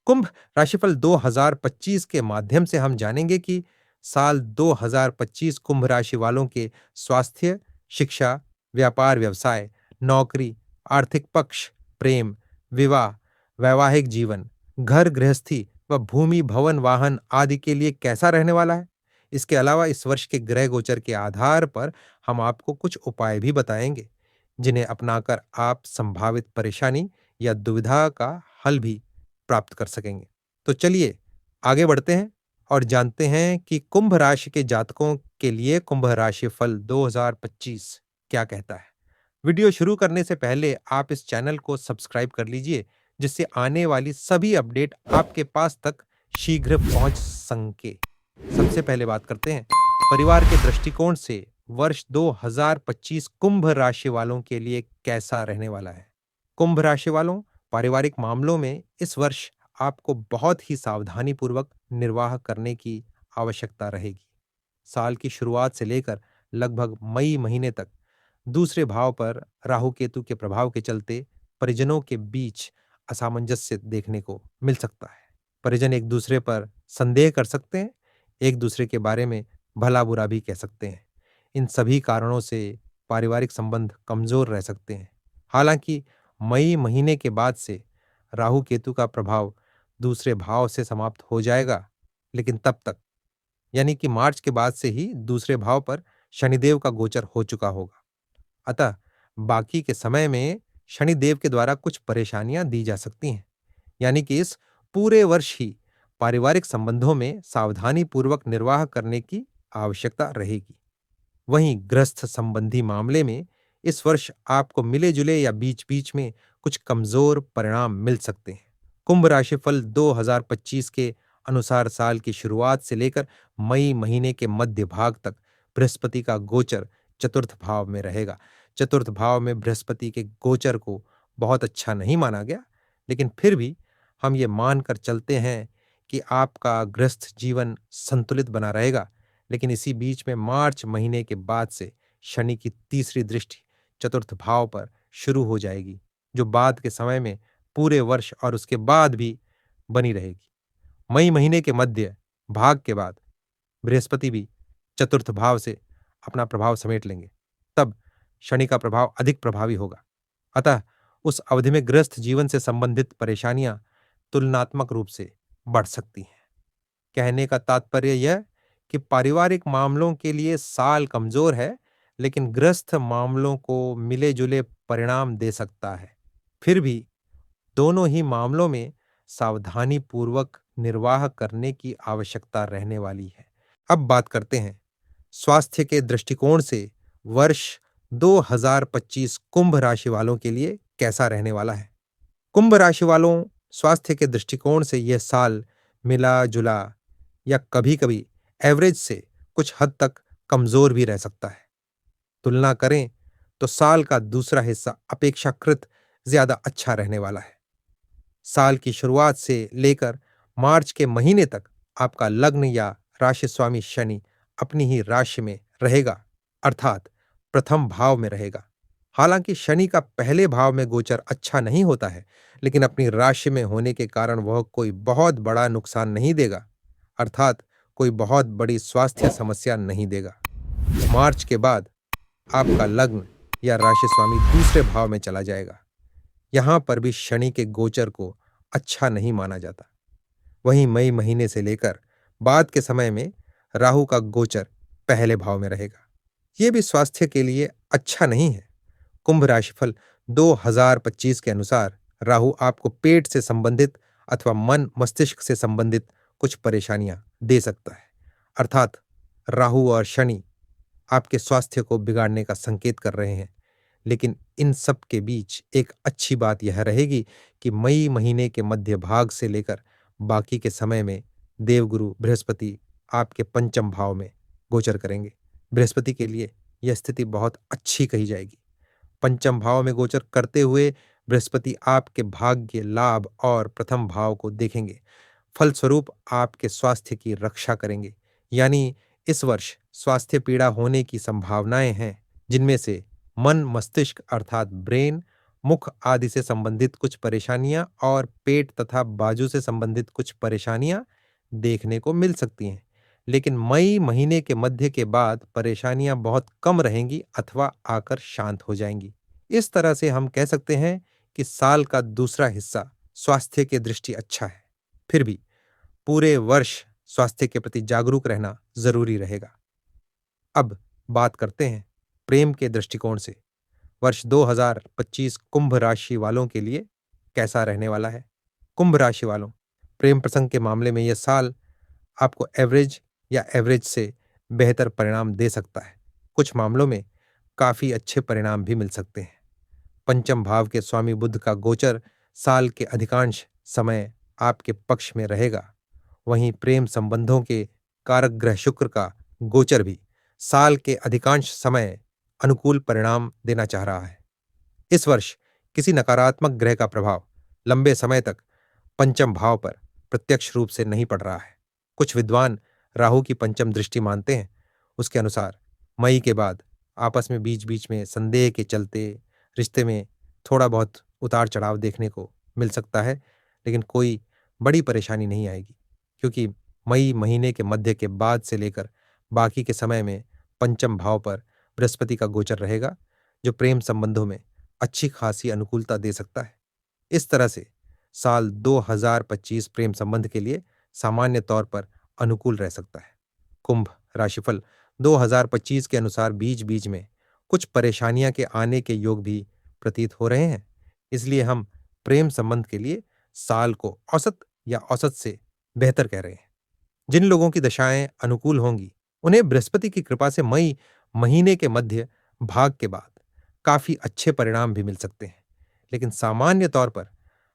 कुंभ राशिफल 2025 के माध्यम से हम जानेंगे कि साल 2025 कुंभ राशि वालों के स्वास्थ्य, शिक्षा, व्यापार व्यवसाय, नौकरी, आर्थिक पक्ष, प्रेम, विवाह, वैवाहिक जीवन, घर गृहस्थी व भूमि भवन वाहन आदि के लिए कैसा रहने वाला है। इसके अलावा इस वर्ष के ग्रह गोचर के आधार पर हम आपको कुछ उपाय भी बताएंगे, जिन्हें अपनाकर आप संभावित परेशानी या दुविधा का हल भी प्राप्त कर सकेंगे। तो चलिए आगे बढ़ते हैं और जानते हैं कि कुंभ राशि के जातकों के लिए कुंभ राशि फल 2025 क्या कहता है। वीडियो शुरू करने से पहले आप इस चैनल को सब्सक्राइब कर लीजिए, जिससे आने वाली सभी अपडेट आपके पास तक शीघ्र पहुंच सके। सबसे पहले बात करते हैं परिवार के दृष्टिकोण से वर्ष 2025 कुंभ राशि वालों के लिए कैसा रहने वाला है। कुंभ राशि वालों, पारिवारिक मामलों में इस वर्ष आपको बहुत ही सावधानी पूर्वक निर्वाह करने की आवश्यकता रहेगी। साल की शुरुआत से लेकर लगभग मई महीने तक दूसरे भाव पर राहु केतु के प्रभाव के चलते परिजनों के बीच असामंजस्य देखने को मिल सकता है। परिजन एक दूसरे पर संदेह कर सकते हैं, एक दूसरे के बारे में भला बुरा भी कह सकते हैं। इन सभी कारणों से पारिवारिक संबंध कमजोर रह सकते हैं। हालांकि मई महीने के बाद से राहु केतु का प्रभाव दूसरे भाव से समाप्त हो जाएगा, लेकिन तब तक यानी कि मार्च के बाद से ही दूसरे भाव पर शनिदेव का गोचर हो चुका होगा। अतः बाकी के समय में शनिदेव के द्वारा कुछ परेशानियां दी जा सकती हैं, यानी कि इस पूरे वर्ष ही पारिवारिक संबंधों में सावधानी पूर्वक निर्वाह करने की आवश्यकता रहेगी। वहीं गृहस्थ संबंधी मामले में इस वर्ष आपको मिले जुले या बीच बीच में कुछ कमजोर परिणाम मिल सकते हैं। कुंभ राशिफल 2025 के अनुसार साल की शुरुआत से लेकर मई महीने के मध्य भाग तक बृहस्पति का गोचर चतुर्थ भाव में रहेगा। चतुर्थ भाव में बृहस्पति के गोचर को बहुत अच्छा नहीं माना गया, लेकिन फिर भी हम ये मानकर चलते हैं कि आपका गृहस्थ जीवन संतुलित बना रहेगा। लेकिन इसी बीच में मार्च महीने के बाद से शनि की तीसरी दृष्टि चतुर्थ भाव पर शुरू हो जाएगी, जो बाद के समय में पूरे वर्ष और उसके बाद भी बनी रहेगी। मई महीने के मध्य भाग के बाद बृहस्पति भी चतुर्थ भाव से अपना प्रभाव समेट लेंगे। तब शनि का प्रभाव अधिक प्रभावी होगा। अतः उस अवधि में गृहस्थ जीवन से संबंधित परेशानियां तुलनात्मक रूप से बढ़ सकती हैं। कहने का तात्पर्य यह कि पारिवारिक मामलों के लिए साल कमजोर है, लेकिन गृहस्थ मामलों को मिले जुले परिणाम दे सकता है। फिर भी दोनों ही मामलों में सावधानी पूर्वक निर्वाह करने की आवश्यकता रहने वाली है। अब बात करते हैं स्वास्थ्य के दृष्टिकोण से वर्ष 2025 कुंभ राशि वालों के लिए कैसा रहने वाला है। कुंभ राशि वालों, स्वास्थ्य के दृष्टिकोण से यह साल मिला जुला या कभी-कभी एवरेज से कुछ हद तक कमजोर भी रह सकता है। तुलना करें तो साल का दूसरा हिस्सा अपेक्षाकृत ज्यादा अच्छा रहने वाला है। साल की शुरुआत से लेकर मार्च के महीने तक आपका लग्न या राशि स्वामी शनि अपनी ही राशि में रहेगा, अर्थात प्रथम भाव में रहेगा। हालांकि शनि का पहले भाव में गोचर अच्छा नहीं होता है, लेकिन अपनी राशि में होने के कारण वह कोई बहुत बड़ा नुकसान नहीं देगा, अर्थात कोई बहुत बड़ी स्वास्थ्य समस्या नहीं देगा। मार्च के बाद आपका लग्न या राशि स्वामी दूसरे भाव में चला जाएगा। यहां पर भी शनि के गोचर को अच्छा नहीं माना जाता। वहीं मई महीने से लेकर बाद के समय में राहु का गोचर पहले भाव में रहेगा। यह भी स्वास्थ्य के लिए अच्छा नहीं है। कुंभ राशिफल 2025 के अनुसार राहु आपको पेट से संबंधित अथवा मन मस्तिष्क से संबंधित कुछ परेशानियां दे सकता है, अर्थात राहु और शनि आपके स्वास्थ्य को बिगाड़ने का संकेत कर रहे हैं। लेकिन इन सब के बीच एक अच्छी बात यह रहेगी कि मई महीने के मध्य भाग से लेकर बाकी के समय में देवगुरु बृहस्पति आपके पंचम भाव में गोचर करेंगे। बृहस्पति के लिए यह स्थिति बहुत अच्छी कही जाएगी। पंचम भाव में गोचर करते हुए बृहस्पति आपके भाग्य, लाभ और प्रथम भाव को देखेंगे। फलस्वरूप आपके स्वास्थ्य की रक्षा करेंगे। यानी इस वर्ष स्वास्थ्य पीड़ा होने की संभावनाएं हैं, जिनमें से मन मस्तिष्क अर्थात ब्रेन मुख आदि से संबंधित कुछ परेशानियां और पेट तथा बाजू से संबंधित कुछ परेशानियां देखने को मिल सकती हैं। लेकिन मई महीने के मध्य के बाद परेशानियां बहुत कम रहेंगी अथवा आकर शांत हो जाएंगी। इस तरह से हम कह सकते हैं कि साल का दूसरा हिस्सा स्वास्थ्य के दृष्टि अच्छा है। फिर भी पूरे वर्ष स्वास्थ्य के प्रति जागरूक रहना जरूरी रहेगा। अब बात करते हैं प्रेम के दृष्टिकोण से वर्ष 2025 कुंभ राशि वालों के लिए कैसा रहने वाला है। कुंभ राशि वालों, प्रेम प्रसंग के मामले में यह साल आपको एवरेज या एवरेज से बेहतर परिणाम दे सकता है। कुछ मामलों में काफी अच्छे परिणाम भी मिल सकते हैं। पंचम भाव के स्वामी बुध का गोचर साल के अधिकांश समय आपके पक्ष में रहेगा। वहीं प्रेम संबंधों के कारक ग्रह शुक्र का गोचर भी साल के अधिकांश समय अनुकूल परिणाम देना चाह रहा है। इस वर्ष किसी नकारात्मक ग्रह का प्रभाव लंबे समय तक पंचम भाव पर प्रत्यक्ष रूप से नहीं पड़ रहा है। कुछ विद्वान राहु की पंचम दृष्टि मानते हैं। उसके अनुसार मई के बाद आपस में बीच बीच में संदेह के चलते रिश्ते में थोड़ा बहुत उतार चढ़ाव देखने को मिल सकता है, लेकिन कोई बड़ी परेशानी नहीं आएगी, क्योंकि मई महीने के मध्य के बाद से लेकर बाकी के समय में पंचम भाव पर बृहस्पति का गोचर रहेगा, जो प्रेम संबंधों में अच्छी खासी अनुकूलता दे सकता है। इस तरह से साल 2025 प्रेम संबंध के लिए सामान्य तौर पर अनुकूल रह सकता है। कुंभ राशिफल 2025 के अनुसार बीच बीच में कुछ परेशानियां के आने के योग भी प्रतीत हो रहे हैं। इसलिए हम प्रेम संबंध के लिए साल को औसत या औसत से बेहतर कह रहे हैं। जिन लोगों की दशाएं अनुकूल होंगी उन्हें बृहस्पति की कृपा से मई महीने के मध्य भाग के बाद काफी अच्छे परिणाम भी मिल सकते हैं। लेकिन सामान्य तौर पर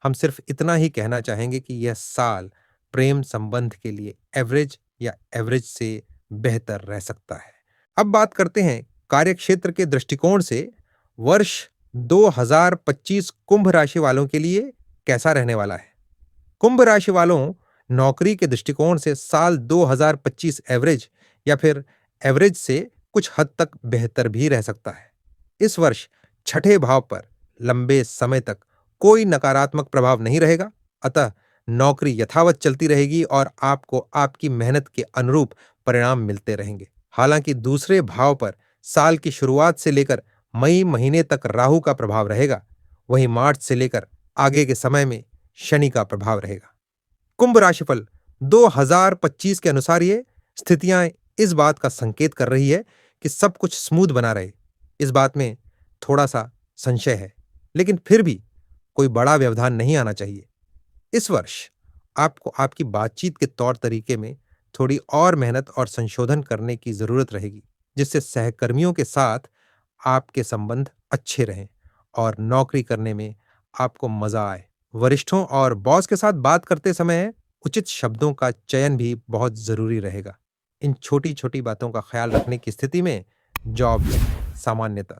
हम सिर्फ इतना ही कहना चाहेंगे कि यह साल प्रेम संबंध के लिए एवरेज या एवरेज से बेहतर रह सकता है। अब बात करते हैं कार्यक्षेत्र के दृष्टिकोण से वर्ष 2025 कुंभ राशि वालों के लिए कैसा रहने वाला है। कुंभ राशि वालों, नौकरी के दृष्टिकोण से साल 2025 एवरेज या फिर एवरेज से कुछ हद तक बेहतर भी रह सकता है। इस वर्ष छठे भाव पर लंबे समय तक कोई नकारात्मक प्रभाव नहीं रहेगा, अतः नौकरी यथावत चलती रहेगी और आपको आपकी मेहनत के अनुरूप परिणाम मिलते रहेंगे। हालांकि दूसरे भाव पर साल की शुरुआत से लेकर मई महीने तक राहु का प्रभाव रहेगा, वहीं मार्च से लेकर आगे के समय में शनि का प्रभाव रहेगा। कुंभ राशिफल 2025 के अनुसार ये स्थितियां इस बात का संकेत कर रही है कि सब कुछ स्मूथ बना रहे। इस बात में थोड़ा सा संशय है, लेकिन फिर भी कोई बड़ा व्यवधान नहीं आना चाहिए। इस वर्ष आपको आपकी बातचीत के तौर तरीके में थोड़ी और मेहनत और संशोधन करने की जरूरत रहेगी, जिससे सहकर्मियों के साथ आपके संबंध अच्छे रहें और नौकरी करने में आपको मजा आए। वरिष्ठों और बॉस के साथ बात करते समय उचित शब्दों का चयन भी बहुत जरूरी रहेगा। इन छोटी छोटी बातों का ख्याल रखने की स्थिति में जॉब सामान्यतः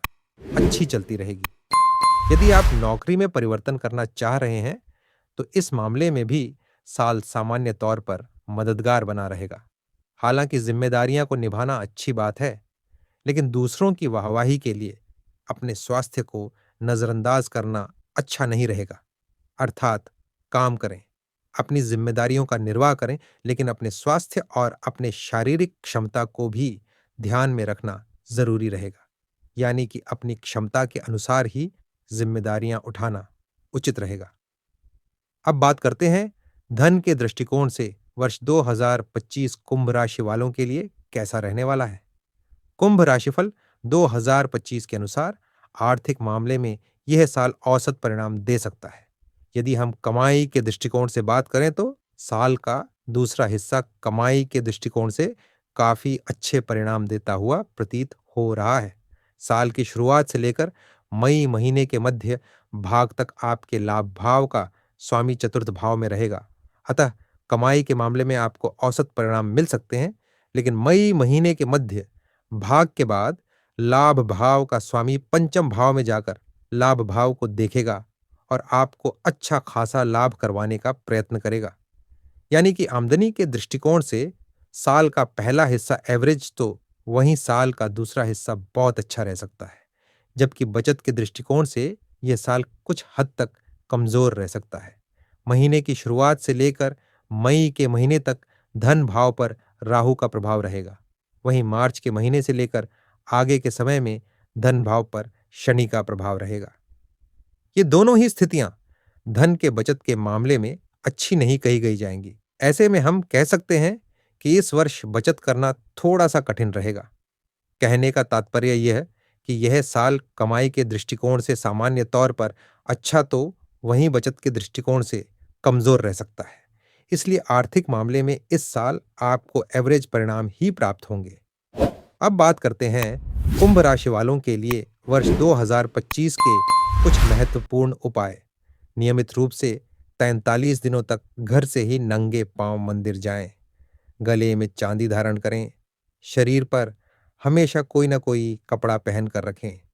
अच्छी चलती रहेगी। यदि आप नौकरी में परिवर्तन करना चाह रहे हैं तो इस मामले में भी साल सामान्य तौर पर मददगार बना रहेगा। हालांकि जिम्मेदारियां को निभाना अच्छी बात है, लेकिन दूसरों की वाहवाही के लिए अपने स्वास्थ्य को नजरअंदाज करना अच्छा नहीं रहेगा। अर्थात काम करें, अपनी जिम्मेदारियों का निर्वाह करें, लेकिन अपने स्वास्थ्य और अपने शारीरिक क्षमता को भी ध्यान में रखना जरूरी रहेगा। यानी कि अपनी क्षमता के अनुसार ही जिम्मेदारियां उठाना उचित रहेगा। अब बात करते हैं धन के दृष्टिकोण से वर्ष 2025 कुंभ राशि वालों के लिए कैसा रहने वाला है। कुंभ राशिफल 2025 के अनुसार आर्थिक मामले में यह साल औसत परिणाम दे सकता है। यदि हम कमाई के दृष्टिकोण से बात करें तो साल का दूसरा हिस्सा कमाई के दृष्टिकोण से काफी अच्छे परिणाम देता हुआ प्रतीत हो रहा है। साल की शुरुआत से लेकर मई महीने के मध्य भाग तक आपके लाभ भाव का स्वामी चतुर्थ भाव में रहेगा, अतः कमाई के मामले में आपको औसत परिणाम मिल सकते हैं। लेकिन मई महीने के मध्य भाग के बाद लाभ भाव का स्वामी पंचम भाव में जाकर लाभ भाव को देखेगा और आपको अच्छा खासा लाभ करवाने का प्रयत्न करेगा। यानी कि आमदनी के दृष्टिकोण से साल का पहला हिस्सा एवरेज तो वहीं साल का दूसरा हिस्सा बहुत अच्छा रह सकता है। जबकि बचत के दृष्टिकोण से यह साल कुछ हद तक कमजोर रह सकता है। महीने की शुरुआत से लेकर मई के महीने तक धन भाव पर राहु का प्रभाव रहेगा। वहीं मार्च के महीने से लेकर आगे के समय में धन भाव पर शनि का प्रभाव रहेगा। ये दोनों ही स्थितियां धन के बचत के मामले में अच्छी नहीं कही गई जाएंगी। ऐसे में हम कह सकते हैं कि इस वर्ष बचत करना थोड़ा सा कठिन रहेगा। कहने का तात्पर्य यह है कि यह साल कमाई के दृष्टिकोण से सामान्य तौर पर अच्छा तो वहीं बचत के दृष्टिकोण से कमजोर रह सकता है। इसलिए आर्थिक मामले में इस साल आपको एवरेज परिणाम ही प्राप्त होंगे। अब बात करते हैं कुंभ राशि वालों के लिए वर्ष 2025 के कुछ महत्वपूर्ण उपाय। नियमित रूप से 43 दिनों तक घर से ही नंगे पांव मंदिर जाएं। गले में चांदी धारण करें। शरीर पर हमेशा कोई ना कोई कपड़ा पहन कर रखें।